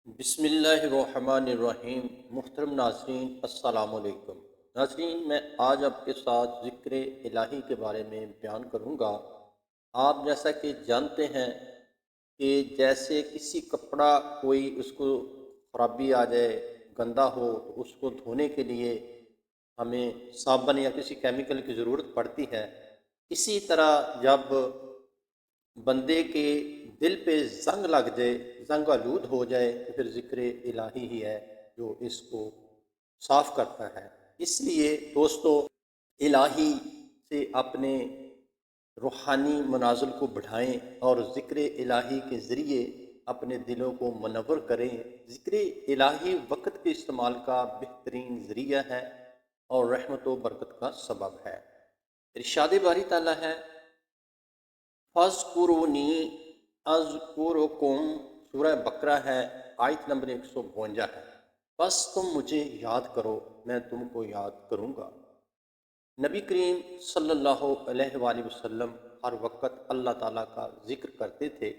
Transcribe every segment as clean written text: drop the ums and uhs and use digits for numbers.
بسم اللہ الرحمن الرحیم۔ محترم ناظرین السلام علیکم۔ ناظرین، میں آج آپ کے ساتھ ذکر الہی کے بارے میں بیان کروں گا۔ آپ جیسا کہ جانتے ہیں کہ جیسے کسی کپڑا کوئی اس کو خرابی آ جائے، گندا ہو، تو اس کو دھونے کے لیے ہمیں صابن یا کسی کیمیکل کی ضرورت پڑتی ہے۔ اسی طرح جب بندے کے دل پہ زنگ لگ جائے، زنگ آلود ہو جائے، تو پھر ذکر الہی ہی ہے جو اس کو صاف کرتا ہے۔ اس لیے دوستو، الہی سے اپنے روحانی منازل کو بڑھائیں اور ذکر الہی کے ذریعے اپنے دلوں کو منور کریں۔ ذکر الہی وقت کے استعمال کا بہترین ذریعہ ہے اور رحمت و برکت کا سبب ہے۔ ارشاد باری تعالیٰ ہے، فَاذْكُرُونِی اذْکُرْکُم۔ سورہ بقرہ ہے، آیت نمبر 152 ہے۔ بس تم مجھے یاد کرو، میں تم کو یاد کروں گا۔ نبی کریم صلی اللہ علیہ وآلہ وسلم ہر وقت اللہ تعالیٰ کا ذکر کرتے تھے۔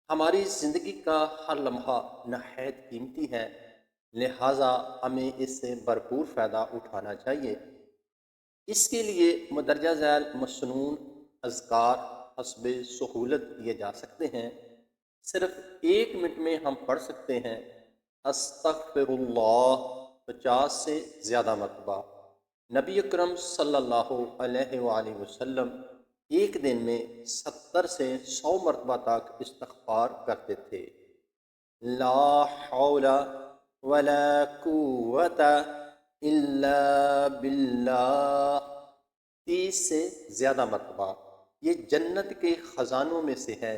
ہماری زندگی کا ہر لمحہ نہایت قیمتی ہے، لہٰذا ہمیں اس سے بھرپور فائدہ اٹھانا چاہیے۔ اس کے لیے مندرجہ ذیل مسنون اذکار حسب سہولت دیے جا سکتے ہیں۔ صرف 1 منٹ میں ہم پڑھ سکتے ہیں استغفر اللہ 50 سے زیادہ مرتبہ۔ نبی اکرم صلی اللہ علیہ وآلہ وسلم ایک دن میں 70 سے 100 مرتبہ تک استغفار کرتے تھے۔ لا حول ولا قوت الا باللہ 30 سے زیادہ مرتبہ۔ یہ جنت کے خزانوں میں سے ہے۔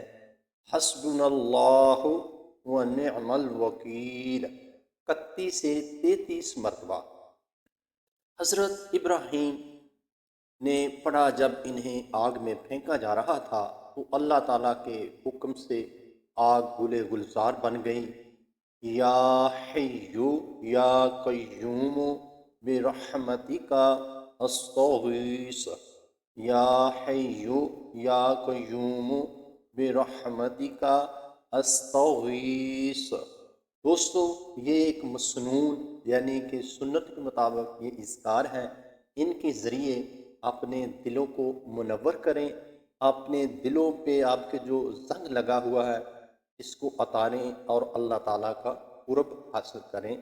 حسبنا اللہ ونعم الوکیل 31 سے 33 مرتبہ۔ حضرت ابراہیم نے پڑھا جب انہیں آگ میں پھینکا جا رہا تھا تو اللہ تعالیٰ کے حکم سے آگ گلے گلزار بن گئی۔ یا حیو یا قیوم برحمتک استغیث، یا حیو یا قیوم برحمتک استغیث۔ دوستو، یہ ایک مسنون یعنی کہ سنت کے مطابق یہ اذکار ہیں۔ ان کے ذریعے اپنے دلوں کو منور کریں، اپنے دلوں پہ آپ کے جو زنگ لگا ہوا ہے اس کو اتاریں اور اللہ تعالیٰ کا قرب حاصل کریں۔